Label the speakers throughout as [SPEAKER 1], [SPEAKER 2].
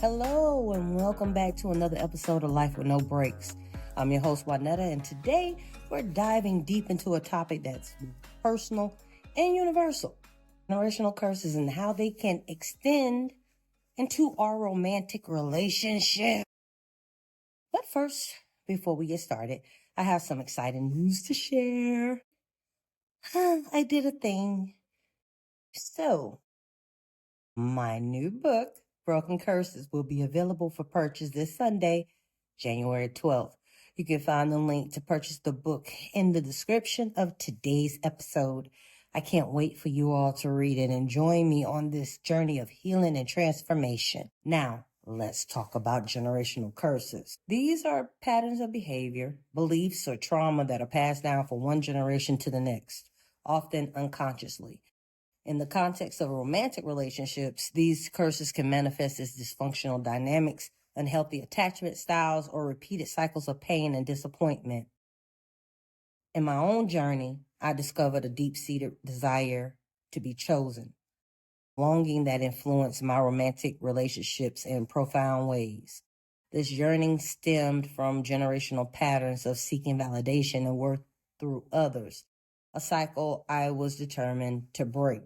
[SPEAKER 1] Hello, and welcome back to another episode of Life with No Breaks. I'm your host, WhyNetta, and today we're diving deep into a topic that's personal and universal. Generational curses and how they can extend into our romantic relationship. But first, before we get started, I have some exciting news to share. I did a thing. So, my new book, Broken Curses, will be available for purchase this Sunday, January 12th. You can find the link to purchase the book in the description of today's episode. I can't wait for you all to read it and join me on this journey of healing and transformation. Now, let's talk about generational curses. These are patterns of behavior, beliefs, or trauma that are passed down from one generation to the next, often unconsciously. In the context of romantic relationships, these curses can manifest as dysfunctional dynamics, unhealthy attachment styles, or repeated cycles of pain and disappointment. In my own journey, I discovered a deep-seated desire to be chosen, longing that influenced my romantic relationships in profound ways. This yearning stemmed from generational patterns of seeking validation and worth through others, a cycle I was determined to break.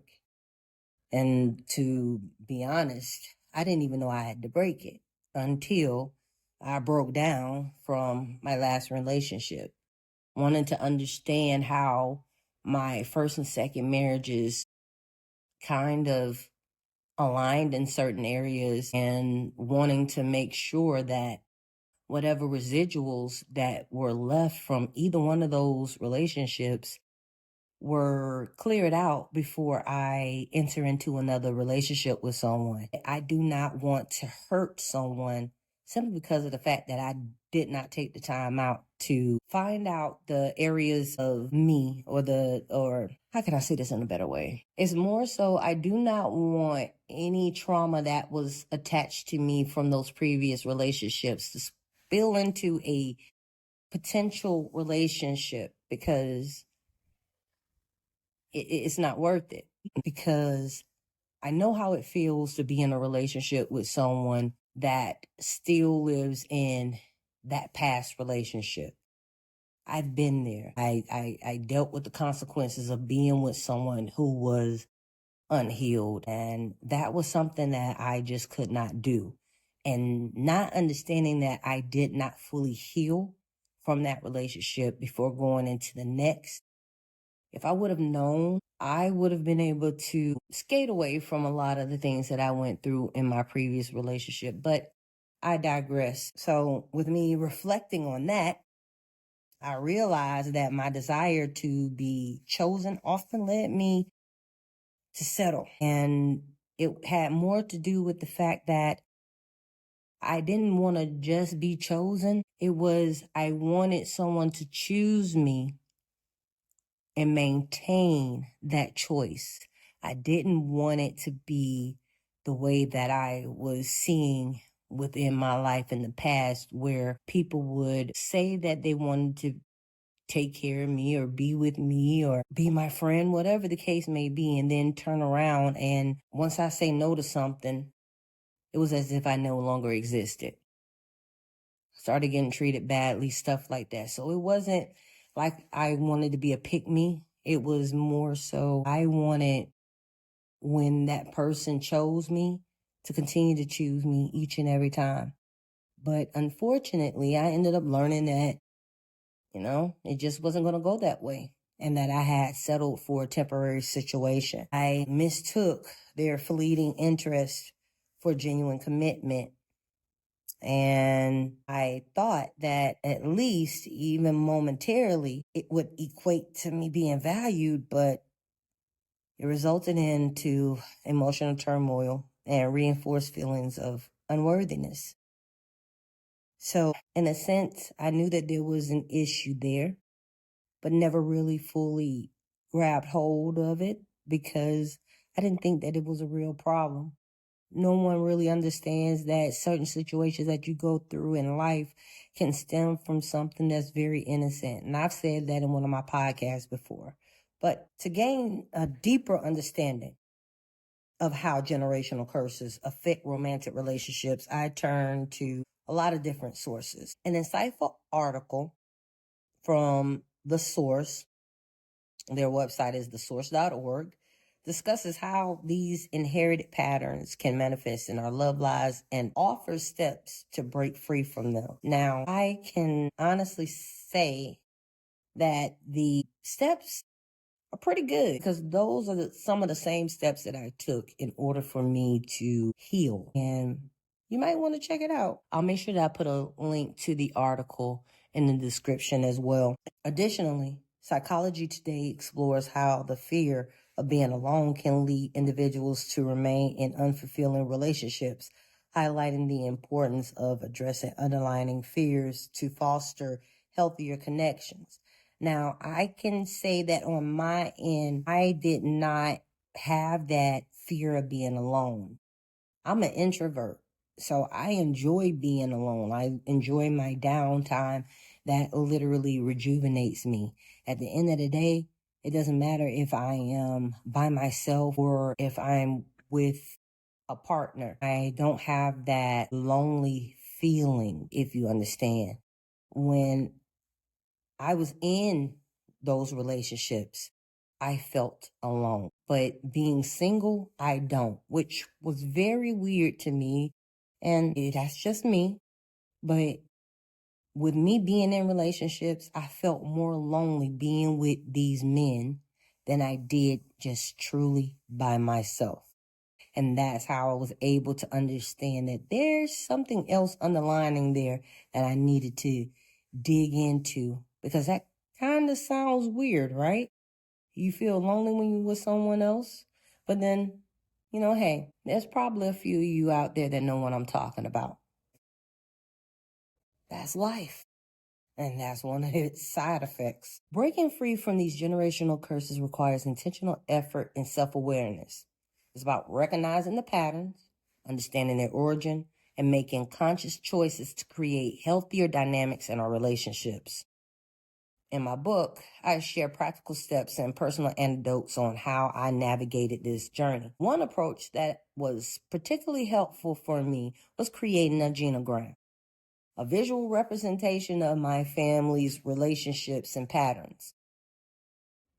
[SPEAKER 1] And to be honest, I didn't even know I had to break it until I broke down from my last relationship, wanting to understand how my first and second marriages kind of aligned in certain areas and wanting to make sure that whatever residuals that were left from either one of those relationships were cleared out before I enter into another relationship with someone. I do not want to hurt someone simply because of the fact that I did not take the time out to find out the areas of me or how can I say this in a better way? It's more so I do not want any trauma that was attached to me from those previous relationships to spill into a potential relationship because it's not worth it, because I know how it feels to be in a relationship with someone that still lives in that past relationship. I've been there. I dealt with the consequences of being with someone who was unhealed, and that was something that I just could not do. And not understanding that I did not fully heal from that relationship before going into the next. If I would have known, I would have been able to skate away from a lot of the things that I went through in my previous relationship, but I digress. So with me reflecting on that, I realized that my desire to be chosen often led me to settle. And it had more to do with the fact that I didn't want to just be chosen. It was, I wanted someone to choose me and maintain that choice. I didn't want it to be the way that I was seeing within my life in the past, where people would say that they wanted to take care of me or be with me or be my friend, whatever the case may be, and then turn around and once I say no to something, it was as if I no longer existed. Started getting treated badly, stuff like that. So it wasn't like I wanted to be a pick-me. It was more so I wanted, when that person chose me, to continue to choose me each and every time. But unfortunately, I ended up learning that, it just wasn't going to go that way, and that I had settled for a temporary situation. I mistook their fleeting interest for genuine commitment. And I thought that at least, even momentarily, it would equate to me being valued, but it resulted into emotional turmoil and reinforced feelings of unworthiness. So, in a sense, I knew that there was an issue there, but never really fully grabbed hold of it because I didn't think that it was a real problem. No one really understands that certain situations that you go through in life can stem from something that's very innocent. And I've said that in one of my podcasts before. But to gain a deeper understanding, of how generational curses affect romantic relationships, I turned to a lot of different sources. An insightful article from The Source, their website is thesource.org, discusses how these inherited patterns can manifest in our love lives and offers steps to break free from them. Now, I can honestly say that the steps are pretty good because those are some of the same steps that I took in order for me to heal. And you might want to check it out. I'll make sure that I put a link to the article in the description as well. Additionally, Psychology Today explores how the fear of being alone can lead individuals to remain in unfulfilling relationships, highlighting the importance of addressing underlying fears to foster healthier connections. Now, I can say that on my end, I did not have that fear of being alone. I'm an introvert, so I enjoy being alone. I enjoy my downtime. That literally rejuvenates me. At the end of the day, it doesn't matter if I am by myself or if I'm with a partner. I don't have that lonely feeling, if you understand. When I was in those relationships, I felt alone. But being single, I don't, which was very weird to me. And that's just me. But with me being in relationships, I felt more lonely being with these men than I did just truly by myself. And that's how I was able to understand that there's something else underlining there that I needed to dig into, because that kind of sounds weird, right? You feel lonely when you're with someone else, but then, hey, there's probably a few of you out there that know what I'm talking about. That's life. And that's one of its side effects. Breaking free from these generational curses requires intentional effort and self-awareness. It's about recognizing the patterns, understanding their origin, and making conscious choices to create healthier dynamics in our relationships. In my book, I share practical steps and personal anecdotes on how I navigated this journey. One approach that was particularly helpful for me was creating a genogram, a visual representation of my family's relationships and patterns.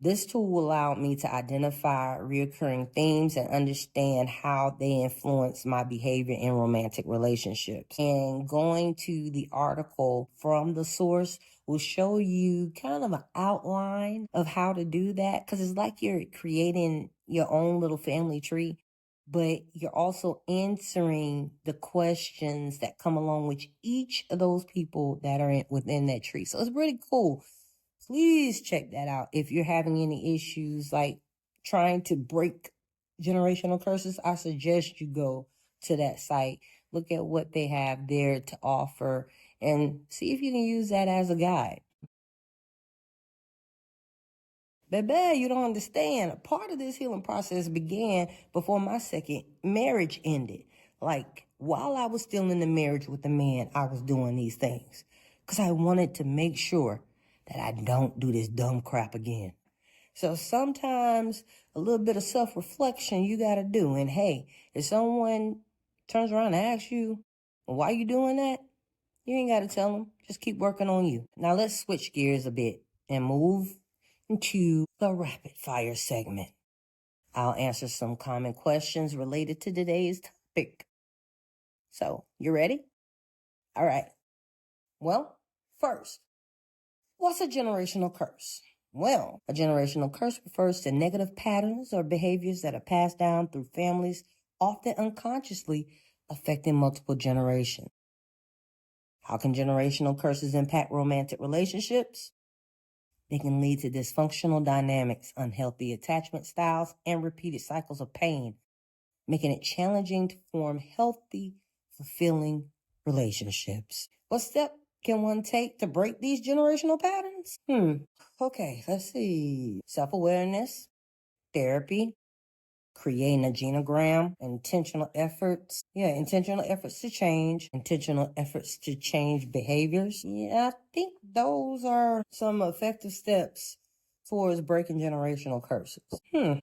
[SPEAKER 1] This tool allowed me to identify recurring themes and understand how they influence my behavior in romantic relationships. And going to the article from the source will show you kind of an outline of how to do that, because it's like you're creating your own little family tree, but you're also answering the questions that come along with each of those people that are within that tree. So it's really cool. Please check that out. If you're having any issues like trying to break generational curses, I suggest you go to that site, look at what they have there to offer, and see if you can use that as a guide. Baby, you don't understand. A part of this healing process began before my second marriage ended. Like, while I was still in the marriage with the man, I was doing these things because I wanted to make sure that I don't do this dumb crap again. So sometimes a little bit of self-reflection you got to do. And hey, if someone turns around and asks you, why you doing that? You ain't got to tell them. Just keep working on you. Now let's switch gears a bit and move into the rapid fire segment. I'll answer some common questions related to today's topic. So, you ready? All right. Well, first, what's a generational curse? Well, a generational curse refers to negative patterns or behaviors that are passed down through families, often unconsciously affecting multiple generations. How can generational curses impact romantic relationships? They can lead to dysfunctional dynamics, unhealthy attachment styles, and repeated cycles of pain, making it challenging to form healthy, fulfilling relationships. What step can one take to break these generational patterns? Okay, let's see. Self-awareness, therapy, creating a genogram, intentional efforts to change, intentional efforts to change behaviors. Yeah, I think those are some effective steps towards breaking generational curses.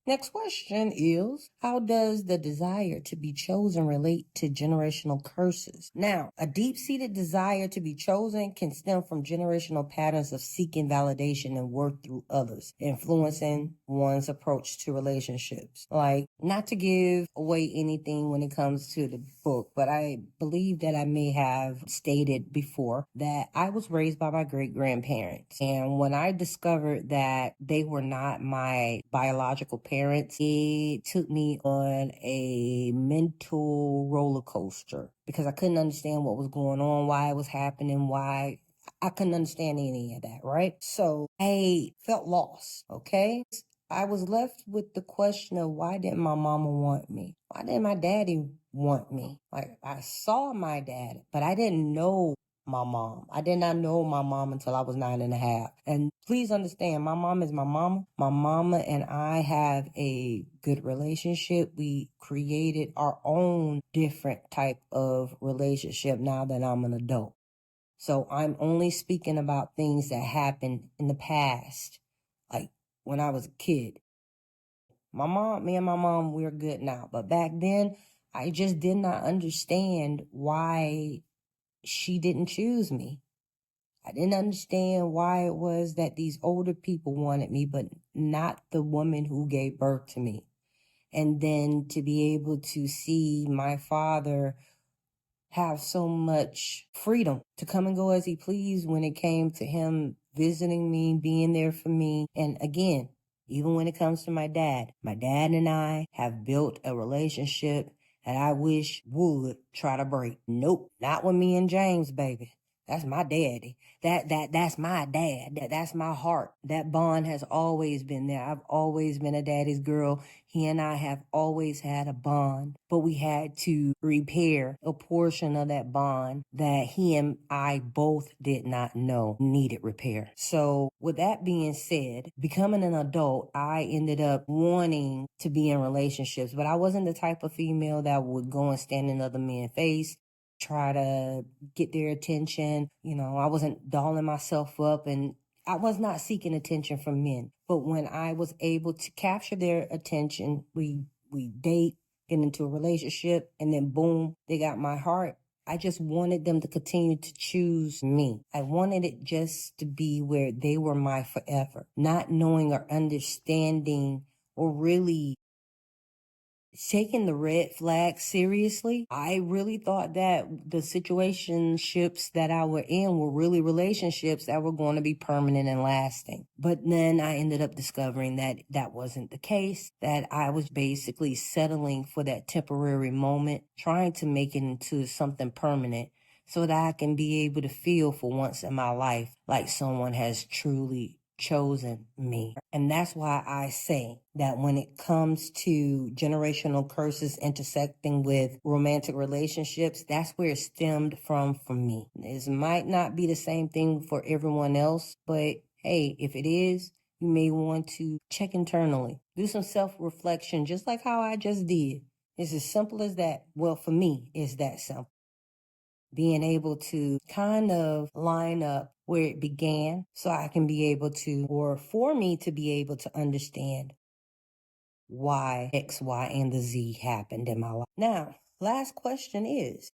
[SPEAKER 1] Next question is, how does the desire to be chosen relate to generational curses? Now, a deep-seated desire to be chosen can stem from generational patterns of seeking validation and worth through others, influencing one's approach to relationships. Like, not to give away anything when it comes to the book, but I believe that I may have stated before that I was raised by my great-grandparents. And when I discovered that they were not my biological parents, it took me on a mental roller coaster because I couldn't understand what was going on, why it was happening, why I couldn't understand any of that, right? So I felt lost, okay? I was left with the question of, why didn't my mama want me? Why didn't my daddy want me? Like, I saw my dad, but I didn't know my mom. I did not know my mom until I was 9.5. And please understand, my mom is my mama. My mama and I have a good relationship. We created our own different type of relationship now that I'm an adult. So I'm only speaking about things that happened in the past, like when I was a kid. Me and my mom, we're good now. But back then, I just did not understand why she didn't choose me. I didn't understand why it was that these older people wanted me, but not the woman who gave birth to me. And then to be able to see my father have so much freedom to come and go as he pleased when it came to him visiting me, being there for me. And again, even when it comes to my dad and I have built a relationship that I wish would try to break. Nope, not with me and James, baby. That's my daddy. That's my dad. That's my heart. That bond has always been there. I've always been a daddy's girl. He and I have always had a bond, but we had to repair a portion of that bond that he and I both did not know needed repair. So with that being said, becoming an adult, I ended up wanting to be in relationships, but I wasn't the type of female that would go and stand in other men's face, try to get their attention. I wasn't dolling myself up, and I was not seeking attention from men. But when I was able to capture their attention, we date, get into a relationship, and then boom, they got my heart. I just wanted them to continue to choose me. I wanted it just to be where they were my forever, not knowing or understanding or really taking the red flag seriously. I really thought that the situationships that I were in were really relationships that were going to be permanent and lasting. But then I ended up discovering that that wasn't the case, that I was basically settling for that temporary moment, trying to make it into something permanent so that I can be able to feel for once in my life like someone has truly chosen me. And that's why I say that when it comes to generational curses intersecting with romantic relationships, that's where it stemmed from for me. This might not be the same thing for everyone else, but hey, if it is, you may want to check internally. Do some self-reflection, just like how I just did. It's as simple as that. Well, for me, it's that simple. Being able to kind of line up where it began so I can be able to, or for me to be able to understand why X, Y, and the Z happened in my life. Now, last question is,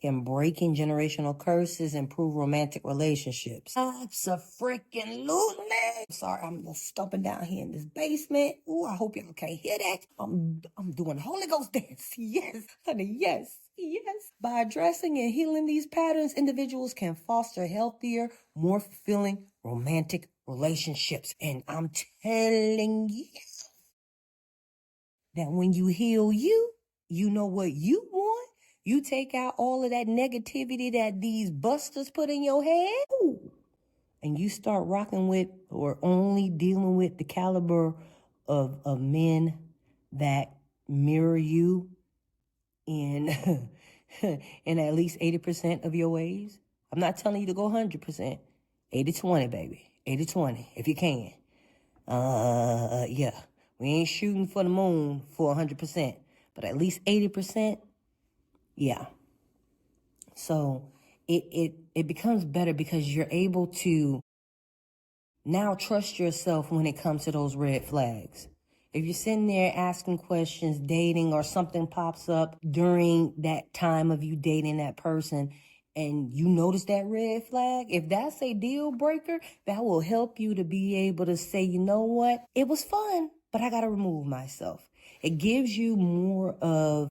[SPEAKER 1] can breaking generational curses improve romantic relationships? Abso-freaking-lutely. Sorry, I'm stomping down here in this basement. Ooh, I hope y'all can't hear that. I'm doing Holy Ghost dance. Yes, honey, yes. Yes. By addressing and healing these patterns, individuals can foster healthier, more fulfilling romantic relationships. And I'm telling you that when you heal you, you know what you want. You take out all of that negativity that these busters put in your head. Ooh, and you start rocking with or only dealing with the caliber of men that mirror you in in at least 80% of your ways. I'm not telling you to go 100%. 80-20, baby. 80-20, if you can. Yeah. We ain't shooting for the moon for 100%, but at least 80%, yeah. So it becomes better because you're able to Now trust yourself when it comes to those red flags. If you're sitting there asking questions, dating, or something pops up during that time of you dating that person, and you notice that red flag, if that's a deal breaker, that will help you to be able to say, you know what, it was fun, but I got to remove myself. It gives you more of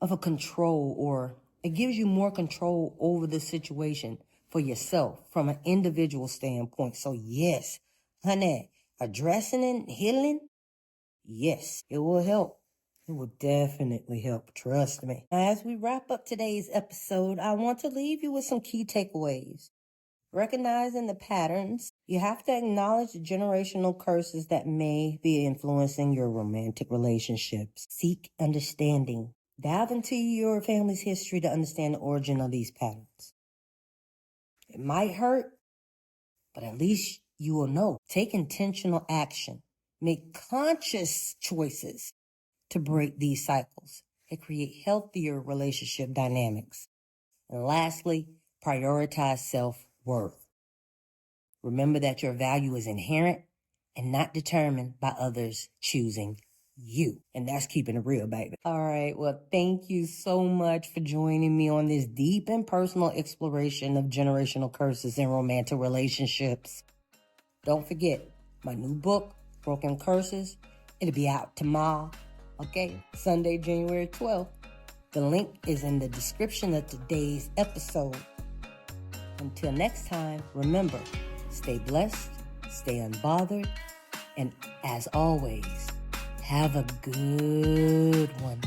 [SPEAKER 1] a control, or it gives you more control over the situation for yourself from an individual standpoint. So yes, honey, addressing and healing, yes, it will help. It will definitely help. Trust me. Now, as we wrap up today's episode, I want to leave you with some key takeaways. Recognizing the patterns, you have to acknowledge the generational curses that may be influencing your romantic relationships. Seek understanding. Dive into your family's history to understand the origin of these patterns. It might hurt, but at least you will know. Take intentional action. Make conscious choices to break these cycles and create healthier relationship dynamics. And lastly, prioritize self-worth. Remember that your value is inherent and not determined by others choosing you. And that's keeping it real, baby. All right. Well, thank you so much for joining me on this deep and personal exploration of generational curses in romantic relationships. Don't forget my new book, Broken Curses. It'll be out tomorrow. Okay. Sunday, January 12th. The link is in the description of today's episode. Until next time, remember, stay blessed, stay unbothered, and as always, have a good one.